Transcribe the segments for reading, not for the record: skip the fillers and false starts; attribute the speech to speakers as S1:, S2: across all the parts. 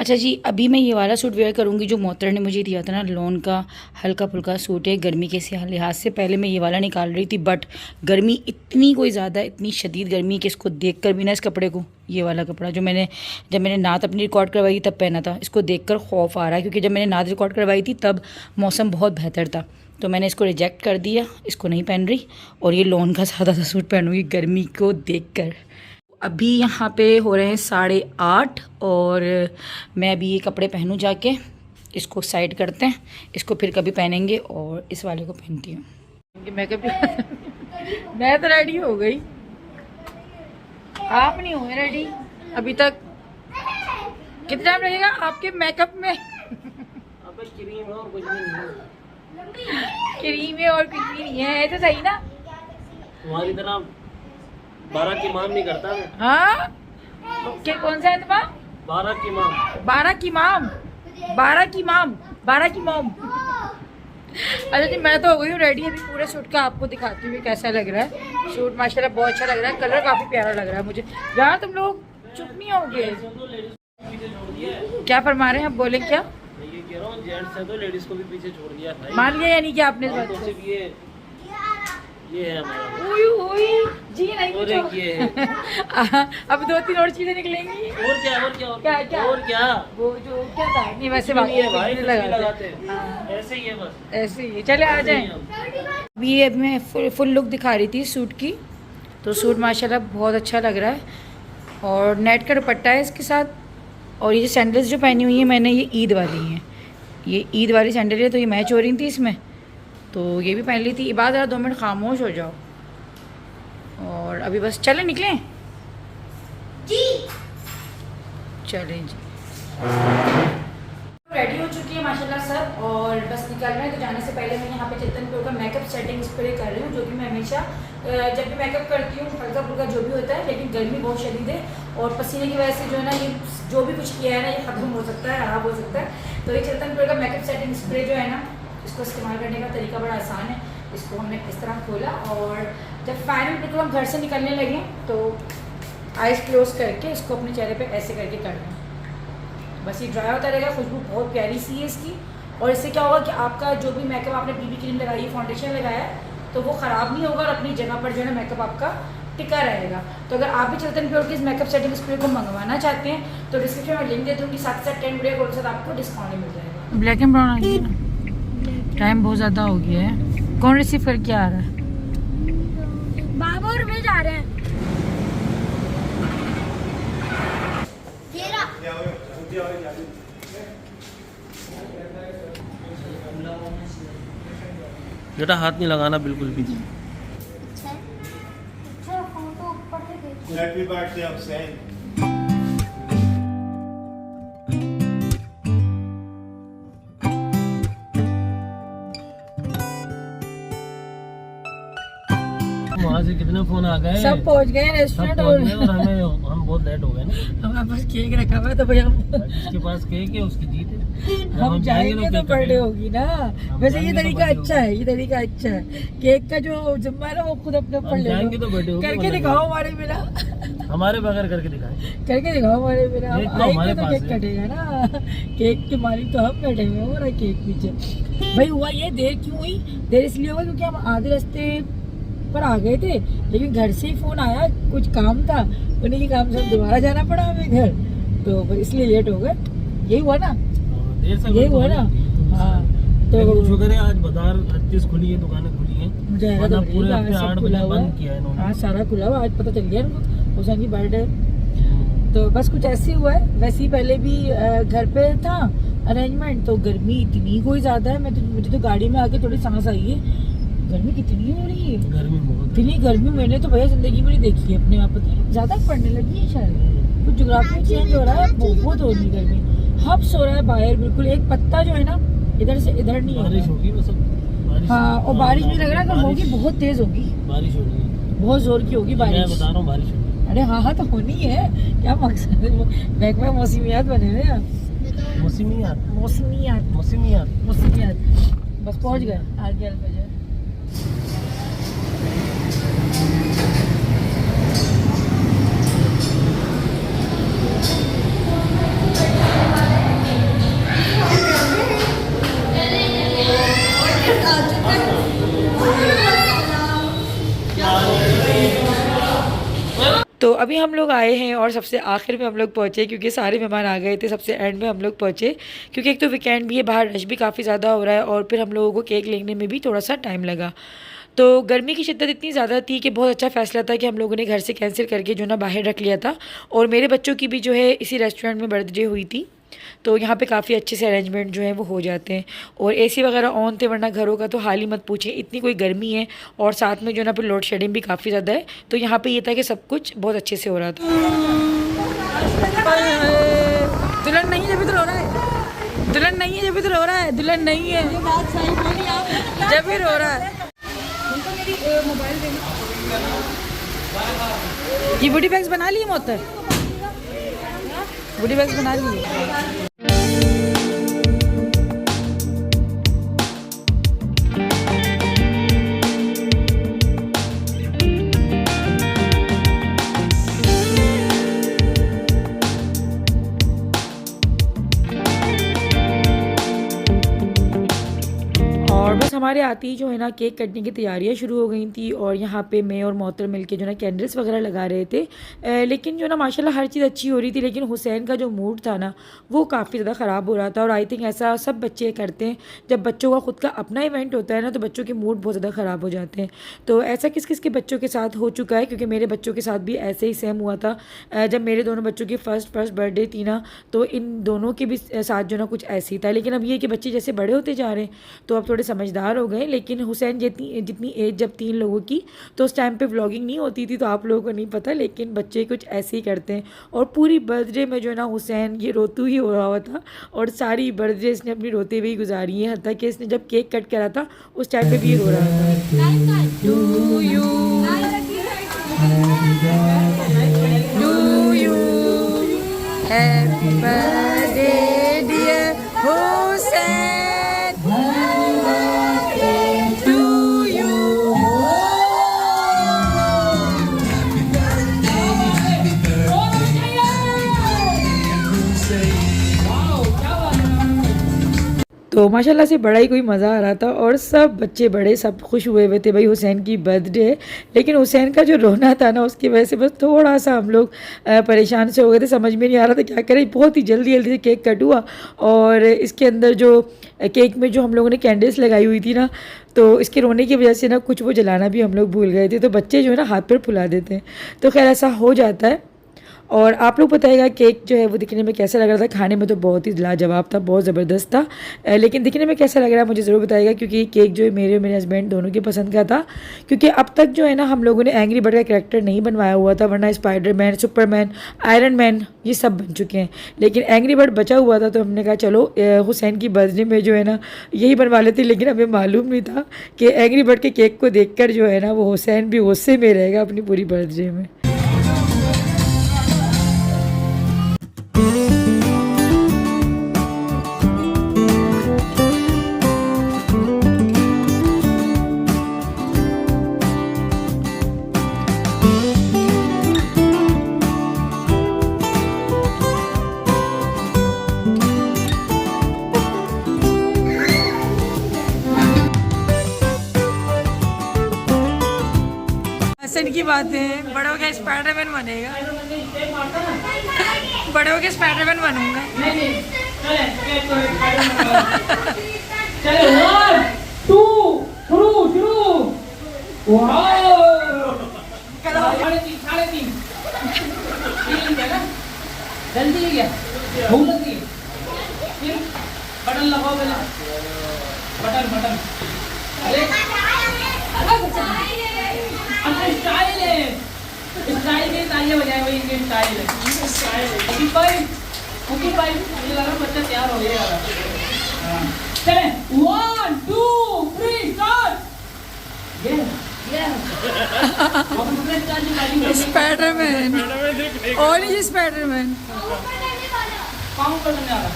S1: अच्छा जी, अभी मैं ये वाला सूट वेयर करूँगी जो मोहतरा ने मुझे दिया था ना, लॉन का हल्का फुल्का सूट है। गर्मी के लिहाज से पहले मैं ये वाला निकाल रही थी, बट गर्मी इतनी कोई ज़्यादा, इतनी शदीद गर्मी कि इसको देखकर भी ना, इस कपड़े को, ये वाला कपड़ा जो जब मैंने नात अपनी रिकॉर्ड करवाई तब पहना था, इसको देखकर खौफ आ रहा है। क्योंकि जब मैंने नात रिकॉर्ड करवाई थी तब मौसम बहुत बेहतर था, तो मैंने इसको रिजेक्ट कर दिया, इसको नहीं पहन रही। और ये लॉन का सादा सा सूट पहनूँगी गर्मी को देखकर। अभी यहाँ पे हो रहे हैं 8:30 और मैं अभी ये कपड़े पहनूँ जाके, इसको साइड करते हैं, इसको फिर कभी पहनेंगे। और इस वाले को पहनती हूँ। मैं तो रेडी हो गई, आप नहीं हुए रेडी अभी तक। कितना टाइम लगेगा आपके मेकअप में?
S2: क्रीम है और कुछ भी नहीं है।
S1: क्रीम है और कुछ भी नहीं है, तो सही ना?
S2: तुम्हारी तरह 12 की माम नहीं करता मैं।
S1: हाँ, ओके। कौन सा है तुम्हारा?
S2: 12 की माम।
S1: 12 की माम, 12 की माम, 12 की मॉम। अच्छा जी, मैं तो हो गई हूँ रेडी। अभी पूरे सूट का आपको दिखाती हूँ कैसा लग रहा है। सूट माशाल्लाह बहुत अच्छा लग रहा है, कलर काफ़ी प्यारा लग रहा है मुझे। यार तुम लोग चुप नहीं होगे? क्या फरमा रहे हैं आप? बोले क्या?
S2: ये कह रहा हूँ, जेंट्स है तो लेडीज को भी पीछे छोड़ दिया भाई।
S1: मान लिया यानी कि आपने इस बात
S2: तो
S1: को?
S2: सिर्फ ये है हमारा।
S1: ओई ओई जी, नहीं
S2: और एक ये है।
S1: अब 2-3 और चीजें निकलेंगी।
S2: और क्या और क्या और
S1: क्या क्या
S2: और क्या?
S1: वो जो क्या था, नहीं वैसे
S2: कुछ भी नहीं है भाई,
S1: नहीं
S2: कुछ भी लगाते हैं।
S1: हाँ,
S2: ऐसे ही है बस।
S1: ऐसे ही। चले आ जाएं। अभी ये मैं फुल लुक दिखा रही थी सूट की, तो सूट माशाल्लाह बहुत अच्छा लग रहा है। और नेट का दुपट्टा है इसके साथ। और ये सैंडल्स जो पहनी हुई है मैंने, ये ईद वाली हैं। ये ईद वाली सैंडल है, तो ये मैच हो रही थी इसमें, तो ये भी पहन ली थी। इबादत ज़रा 2 मिनट खामोश हो जाओ। और अभी बस चले निकलें जी, चलें जी। रेडी हो चुकी है माशाल्लाह सब, और बस निकल रहे हैं। तो जाने से पहले मैं यहाँ पे चेतन प्रो का मेकअप सेटिंग स्प्रे कर रही हूँ, जो कि मैं हमेशा जब भी मेकअप करती हूँ हल्का फुल्का जो भी होता है, लेकिन गर्मी बहुत शदीद है और पसीने की वजह से जो है ना, ये जो भी कुछ किया है ना, ये ख़त्म हो सकता है, ख़राब हो सकता है। तो ये चेतन प्रो का मेकअप सेटिंग स्प्रे जो है ना, इसको इस्तेमाल करने का तरीका बड़ा आसान है। इसको हमने इस तरह खोला, और जब फाइनल बिल्कुल हम घर से निकलने लगे तो आइज़ क्लोज करके इसको अपने चेहरे पे ऐसे करके कर लें। बस ये ड्राई होता रहेगा। खुशबू बहुत प्यारी सी है इसकी। और इससे क्या होगा कि आपका जो भी मेकअप आपने बीबी क्रीम लगाई है, फाउंडेशन लगाया है, तो वो ख़राब नहीं होगा और अपनी जगह पर जो है ना मेकअप आपका टिका रहेगा। तो अगर आप भी चेतन प्योर की इस मेकअप सेटिंग स्प्रे को मंगवाना चाहते हैं तो डिस्क्रिप्शन में लिंक दे दूँगी, साथ साथ 10 वीडियो कोड के साथ आपको डिस्काउंट मिल जाएगा। ब्लैक एंड ब्राउन आ गया ना, टाइम बहुत ज़्यादा हो गया है। कौन रिसीव करके आ रहा है?
S3: बाबा और मैं जा रहे हैं।
S2: बेटा हाथ नहीं लगाना बिल्कुल भी।
S3: अच्छा फोटो ऊपर से देख।
S4: Happy birthday, Hussein.
S2: वहाँ से कितने फोन आ गए?
S1: सब पहुँच गए
S2: सब
S1: रेस्टोरेंट।
S2: पहुँच गए और हम बहुत लेट हो गए ना।
S1: हमारे पास केक रखा हुआ है, तो भैया
S2: जिसके पास केक है उसकी जीत है। जब
S1: हम जाएंगे तो
S2: केक
S1: बर्थडे
S2: कटेगा।
S1: होगी ना।
S2: हम
S1: वैसे ये
S2: जाएंगे तो
S1: तरीका
S2: birthday
S1: अच्छा है, ये तरीका अच्छा है। केक का जो जिम्मा है ना, वो खुद अपने ऊपर
S2: हम
S1: ले
S2: जाएंगे
S1: लो।
S2: तो बर्थडे होगी,
S1: करके
S2: वरना
S1: दिखाओ हमारे बिना,
S2: हमारे बगैर करके दिखाए।
S1: करके दिखाओ हमारे बिना।
S2: केक
S1: हम
S2: तो
S1: आएंगे
S2: हमारे
S1: तो
S2: पास
S1: केक
S2: है।
S1: कटेगा ना। केक के मालिक तो हम बैठे हुए हैं, और केक पीछे। भाई हुआ ये देर क्यों हुई? देर इसलिए हुआ क्योंकि हम आधे रास्ते पर आ गए थे, लेकिन घर से ही फोन आया, कुछ काम था, उन्हीं के काम से दोबारा जाना पड़ा हमें घर, तो फिर इसलिए लेट हो गए। यही हुआ ना,
S2: देर से
S1: यही हुआ ना। हाँ, तो
S2: शुक्र है आज बाजार हर चीज खुली है, दुकानें खुली हैं।
S1: मुझे ऐसा
S2: वरना
S1: तो नहीं
S2: पूरे
S1: लगा,
S2: हफ्ते
S1: सब
S2: 8
S1: खुला
S2: बजे
S1: हुआ
S2: बंद
S1: है।
S2: किया है इन्होंने।
S1: हाँ, सारा खुला हुआ, आज पता चल गया इनको हुसैन की बर्थडे। तो बस कुछ ऐसे ही हुआ है। वैसे ही पहले भी घर पे था अरेंजमेंट, तो गर्मी इतनी कोई ज़्यादा है, मुझे तो गाड़ी में आके थोड़ी सांस आई है। गर्मी कितनी हो रही है,
S2: गर्मी बहुत
S1: इतनी गर्मी मैंने तो भैया ज़िंदगी में नहीं देखी है अपने आप। ज़्यादा पड़ने लगी है शायद, कुछ जोग्राफी चेंज हो रहा है, बहुत हो रही है गर्मी। हब्स हो रहा है बाहर, बिल्कुल एक पत्ता जो है ना इधर से इधर नहीं
S2: बारिश
S1: है।
S2: होगी मतलब।
S1: हाँ, और बारिश भी लग रहा है, अगर होगी बहुत तेज़ होगी,
S2: बारिश होगी,
S1: बहुत जोर की होगी
S2: मैं
S1: बारिश।
S2: बता रहा हूँ बारिश होगी।
S1: अरे हाँ हाँ, तो होनी है, क्या मकसद है? बैग में मौसमियात बने हुए हैं।
S2: मौसमियात
S1: मौसमियात
S2: मौसमियात
S1: मौसमियात। बस पहुंच गए आगे अलफजर। तो अभी हम लोग आए हैं और सबसे आखिर में हम लोग पहुँचे, क्योंकि सारे मेहमान आ गए थे, सबसे एंड में हम लोग पहुँचे, क्योंकि एक तो वीकेंड भी है, बाहर रश भी काफ़ी ज़्यादा हो रहा है, और फिर हम लोगों को केक लेने में भी थोड़ा सा टाइम लगा। तो गर्मी की शिद्दत इतनी ज़्यादा थी कि बहुत अच्छा फ़ैसला था कि हम लोगों ने घर से कैंसिल करके जो ना बाहर रख लिया था। और मेरे बच्चों की भी जो है इसी रेस्टोरेंट में बर्थडे हुई थी, तो यहाँ पे काफ़ी अच्छे से अरेंजमेंट जो है वो हो जाते हैं। और एसी वगैरह ऑन थे, वरना घरों का तो हाल ही मत पूछें, इतनी कोई गर्मी है, और साथ में जो ना फिर लोड शेडिंग भी काफ़ी ज़्यादा है। तो यहाँ पे ये था कि सब कुछ बहुत अच्छे से हो रहा था। दुल्हन नहीं है जब भी तो रो रहा है, दुल्हन नहीं है जब भी तो रो रहा है, दुल्हन नहीं है जब भी रो रहा है। ये बूटी बैग्स बना लिए मोहतर, बूटी बैग्स बना लिए। और बस हमारे आते ही जो है ना केक कटने की तैयारियां शुरू हो गई थी, और यहाँ पे मैं और मोहतर मिलके जो ना कैंडल्स वगैरह लगा रहे थे। लेकिन जो ना माशाल्लाह हर चीज़ अच्छी हो रही थी, लेकिन हुसैन का जो मूड था ना वो काफ़ी ज़्यादा ख़राब हो रहा था। और आई थिंक ऐसा सब बच्चे करते हैं, जब बच्चों का खुद का अपना इवेंट होता है ना तो बच्चों के मूड बहुत ज़्यादा ख़राब हो जाते हैं। तो ऐसा किस किस के बच्चों के साथ हो चुका है, क्योंकि मेरे बच्चों के साथ भी ऐसे ही सेम हुआ था। जब मेरे दोनों बच्चों की फ़र्स्ट बर्थडे थी ना, तो इन दोनों के भी साथ जो ना कुछ ऐसे ही था। लेकिन अब ये कि बच्चे जैसे बड़े होते जा रहे हैं तो अब थोड़े समझदार हो गए। लेकिन हुसैन जितनी एज जब 3 लोगों की, तो उस टाइम पे व्लॉगिंग नहीं होती थी, तो आप लोगों को नहीं पता, लेकिन बच्चे कुछ ऐसे ही करते हैं। और पूरी बर्थडे में जो है ना हुसैन ये रोतू ही हो रहा हुआ था, और सारी बर्थडे इसने अपनी रोते हुए ही गुजारी है। हत्ता कि इसने जब केक कट करा था उस टाइम पे भी ये रो रहा था। To you happy birthday dear Hussain, तो माशाल्लाह से बड़ा ही कोई मज़ा आ रहा था। और सब बच्चे बड़े सब खुश हुए थे भाई हुसैन की बर्थडे है। लेकिन हुसैन का जो रोना था ना उसकी वजह से बस थोड़ा सा हम लोग परेशान से हो गए थे, समझ में नहीं आ रहा था क्या करें। बहुत ही जल्दी जल्दी से केक कट हुआ, और इसके अंदर जो केक में जो हम लोगों ने कैंडल्स लगाई हुई थी ना, तो इसके रोने की वजह से ना कुछ वो जलाना भी हम लोग भूल गए थे। तो बच्चे जो है ना हाथ पर फुला देते हैं, तो खैर ऐसा हो जाता है। और आप लोग बताइएगा केक जो है वो दिखने में कैसा लग रहा था। खाने में तो बहुत ही लाजवाब था, बहुत ज़बरदस्त था, लेकिन दिखने में कैसा लग रहा है मुझे ज़रूर बताइएगा, क्योंकि केक जो है मेरे और मेरे हस्बैंड दोनों के पसंद का था। क्योंकि अब तक जो है ना हम लोगों ने एंग्री बर्ड का कैरेक्टर नहीं बनवाया हुआ था, वरना स्पाइडरमैन, सुपरमैन, आयरन मैन ये सब बन चुके हैं, लेकिन एंग्री बर्ड बचा हुआ था। तो हमने कहा चलो हुसैन की बर्थडे में जो है ना यही बनवा लेते। लेकिन हमें मालूम नहीं था कि एंग्री बर्ड के केक को देखकर जो है ना वो हुसैन भी गुस्से में रहेगा अपनी पूरी बर्थडे में। की बात है, बड़ों के स्पाइडरमैन बनेगा, बड़ों के स्पाइडरमैन बनूंगा।
S2: चलो 1 2 शुरू। जल्दी है क्या भूख लगी है, बटन लगाओ पहले, बटन अरे स्टाइल है, स्टाइल के तालियां बजाए वही इनके स्टाइल है। कुकी भाई मुझे लगा बच्चा तैयार हो गया। चले 1 2 3 स्टार्ट।
S1: स्पाइडरमैन और ये स्पाइडरमैन
S2: काम करने आ रहा।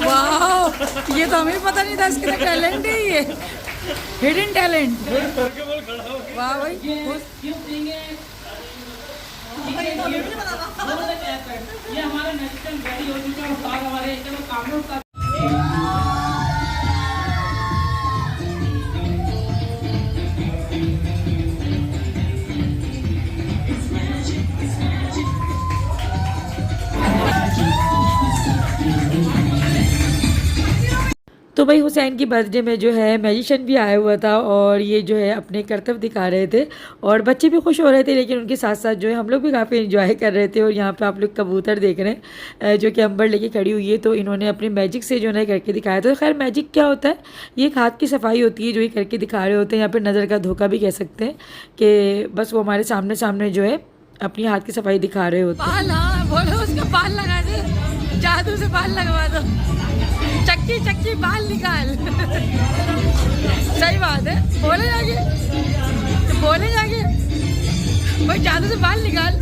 S1: वाह, ये तो हमें पता नहीं था, इसके तो टैलेंट है, ये हिडन टैलेंट। वाह भाई,
S2: ये हमारा नेशनल रेडी हो चुका है, हमारे कामों का
S1: तो भाई हुसैन की बर्थडे में जो है मैजिशियन भी आया हुआ था और ये जो है अपने करतब दिखा रहे थे और बच्चे भी खुश हो रहे थे, लेकिन उनके साथ साथ जो है हम लोग भी काफ़ी एंजॉय कर रहे थे। और यहाँ पे आप लोग कबूतर देख रहे हैं जो कि अंबर लेके खड़ी हुई है, तो इन्होंने अपने मैजिक से जो है करके दिखाया। तो खैर मैजिक क्या होता है, ये एक हाथ की सफाई होती है जो ये करके दिखा रहे होते हैं। यहाँ पर नज़र का धोखा भी कह सकते हैं कि बस वो हमारे सामने सामने जो है अपनी हाथ की सफाई दिखा रहे होते हैं।
S4: बाल, हाँ बोलो उसका बाल लगा दे, जादू से बाल लगवा दो, चक्की चक्की बाल निकाल। सही बात है, बोले जाके तो बोले जाके भाई जादू से बाल निकाल।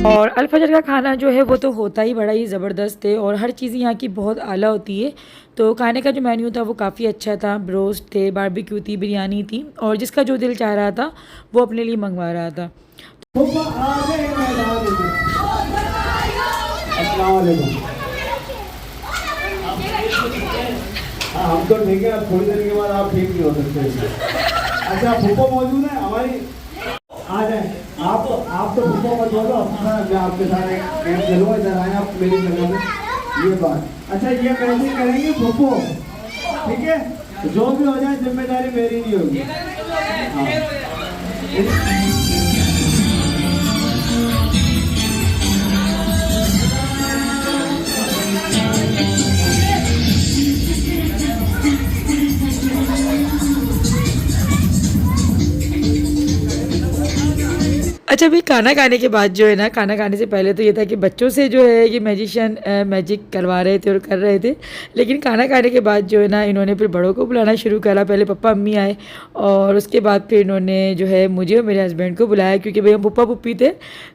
S1: और अलफजर का खाना जो है वो तो होता ही बड़ा ही ज़बरदस्त है और हर चीज़ यहाँ की बहुत आला होती है। तो खाने का जो मेन्यू था वो काफ़ी अच्छा था, ब्रोस्ट थे, बारबेक्यू थी, बिरयानी थी और जिसका जो दिल चाह रहा था वो अपने लिए मंगवा रहा था।
S5: हम तो ठीक है, अब थोड़ी देर के बाद आप ठीक नहीं हो सकते। अच्छा फूफा मौजूद है हमारी, आ जाए आप तो फूफा मत बोलो, मैं आपके साथ गेम खेलूंगा, इधर आए आप मेरी जगह में। ये बात अच्छा, ये कैसे करेंगे फूफो, ठीक है, जो भी हो जाए जिम्मेदारी मेरी नहीं होगी।
S1: अच्छा भाई खाना खाने के बाद जो है ना, खाना खाने से पहले तो ये था कि बच्चों से जो है कि मैजिशियन मैजिक करवा रहे थे और कर रहे थे, लेकिन खाना खाने के बाद जो है ना इन्होंने फिर बड़ों को बुलाना शुरू करा। पहले पप्पा अम्मी आए और उसके बाद फिर इन्होंने जो है मुझे और मेरे हस्बैंड को बुलाया, क्योंकि भाई हम पप्पा पुप्पी थे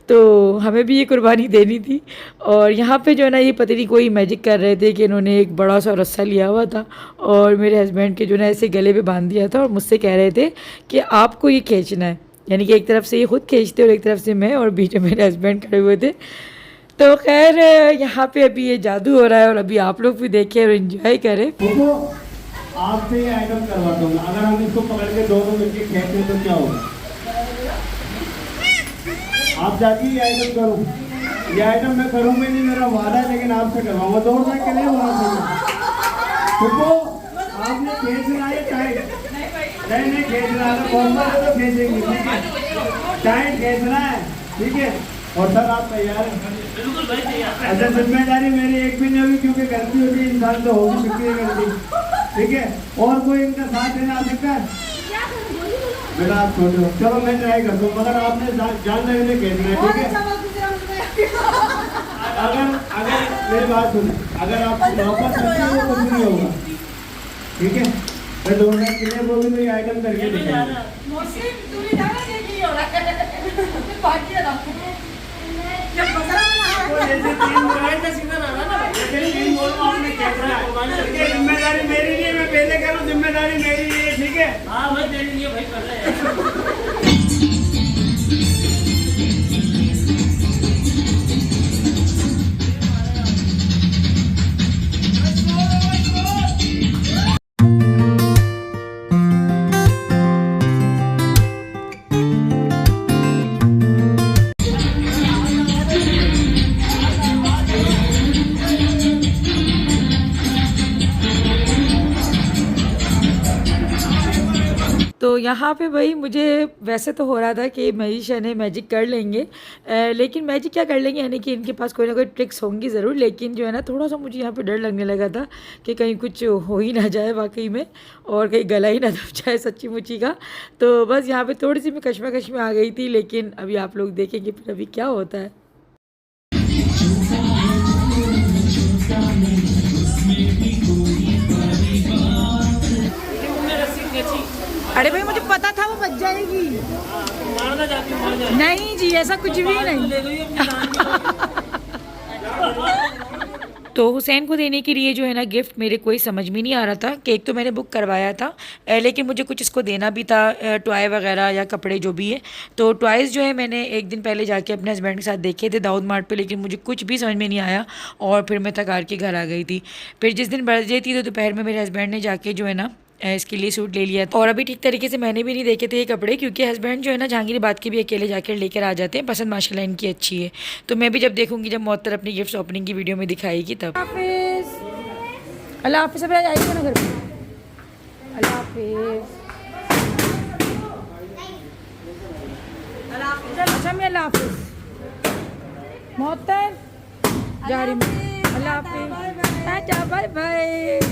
S1: तो हमें भी ये कुर्बानी देनी थी। और यहाँ पर जो है ना ये पता नहीं कोई मैजिक कर रहे थे कि इन्होंने एक बड़ा सा रस्सा लिया हुआ था और मेरे हस्बैंड के जो है ऐसे गले पर बांध दिया था और मुझसे कह रहे थे कि आपको ये खींचना है, यानी कि एक तरफ से ये खुद खींचते और एक तरफ से मैं, और बीच में मेरे हस्बैंड खड़े हुए थे। तो खैर यहाँ पे अभी ये जादू हो रहा है और अभी आप लोग भी देखें और एंजॉय करें।
S5: आपसे ये आइटम करवाता हूँ, अगर हम इसको पकड़ के दोनों मिलकर खेलते तो क्या होगा? आप जाके ये आइटम करो, ये आइटम मैं करूँगा नहीं, मेरा वादा है, लेकिन आपसे करवाऊंगा। दौड़ तक के लिए आपने खींचना है टाइट, नहीं खींचना है, तो खींचेंगे, ठीक है, टाइट खींचना है, ठीक है। और सर आप तैयार हैं?
S2: बिल्कुल भाई तैयार।
S5: अच्छा जिम्मेदारी मेरी एक भी नहीं होगी, क्योंकि गलती होती है इंसान तो होगी, बिक्री गलती, ठीक है। और कोई इनका साथ देना आ सकता है? बेटा आप छोटे हो, चलो मैं ट्राई करता हूँ, मगर आपने जान रहे खींचना है, ठीक है। अगर मेरी बात सुने, अगर आप वापस सकते हो तो कुछ नहीं होगा, ठीक है। मैं दौड़ने के लिए वो भी तो ये आइटम करके दिखाऊंगा। जिम्मेदारी मेरी नहीं है, मैं पहले कह रहा हूँ जिम्मेदारी मेरी नहीं है, ठीक है।
S2: हाँ भाई तेरी नहीं है भाई, कर रहे हैं।
S1: तो यहाँ पे भाई मुझे वैसे तो हो रहा था कि मैजिशियन है, मैजिक कर लेंगे, लेकिन मैजिक क्या कर लेंगे, यानी कि इनके पास कोई ना कोई ट्रिक्स होंगी ज़रूर, लेकिन जो है ना थोड़ा सा मुझे यहाँ पे डर लगने लगा था कि कहीं कुछ हो ही ना जाए वाकई में, और कहीं गला ही ना दब जाए सच्ची मुच्ची का। तो बस यहाँ पे थोड़ी सी मैं कश्मकश में आ गई थी, लेकिन अभी आप लोग देखेंगे फिर अभी क्या होता है।
S4: अरे भाई मुझे पता था वो बच जाएगी।
S2: मारना चाहती हूँ,
S4: नहीं जी ऐसा कुछ भी नहीं।
S1: तो हुसैन को देने के लिए जो है ना गिफ्ट मेरे कोई समझ में नहीं आ रहा था। केक तो मैंने बुक करवाया था, लेकिन मुझे कुछ इसको देना भी था, टॉय वगैरह या कपड़े जो भी है। तो टॉयज़ जो है मैंने एक दिन पहले जाके अपने हस्बैंड के साथ देखे थे दाऊद मार्ट पे, लेकिन मुझे कुछ भी समझ में नहीं आया और फिर मैं थक हार के घर आ गई थी। फिर जिस दिन बर्थडे थी तो दोपहर में मेरे हस्बैंड ने जाके जो है ना इसके लिए सूट ले लिया था। और अभी ठीक तरीके से मैंने भी नहीं देखे थे ये कपड़े, क्योंकि हस्बैंड जो है ना जहांगीराबाद के भी अकेले जाकर लेकर आ जाते हैं। पसंद माशाल्लाह इनकी अच्छी है। तो मैं भी जब देखूंगी, जब मुअत्तर अपनी गिफ्ट ओपनिंग की वीडियो में दिखाएगी तब।
S4: अल्लाह हाफिज़। सब आइए ना घर पे। अल्लाह हाफिज़। अच्छा मैं अल्लाह हाफिज़। मुअत्तर जा रही हूँ। अल्लाह हाफिज़। Bye bye.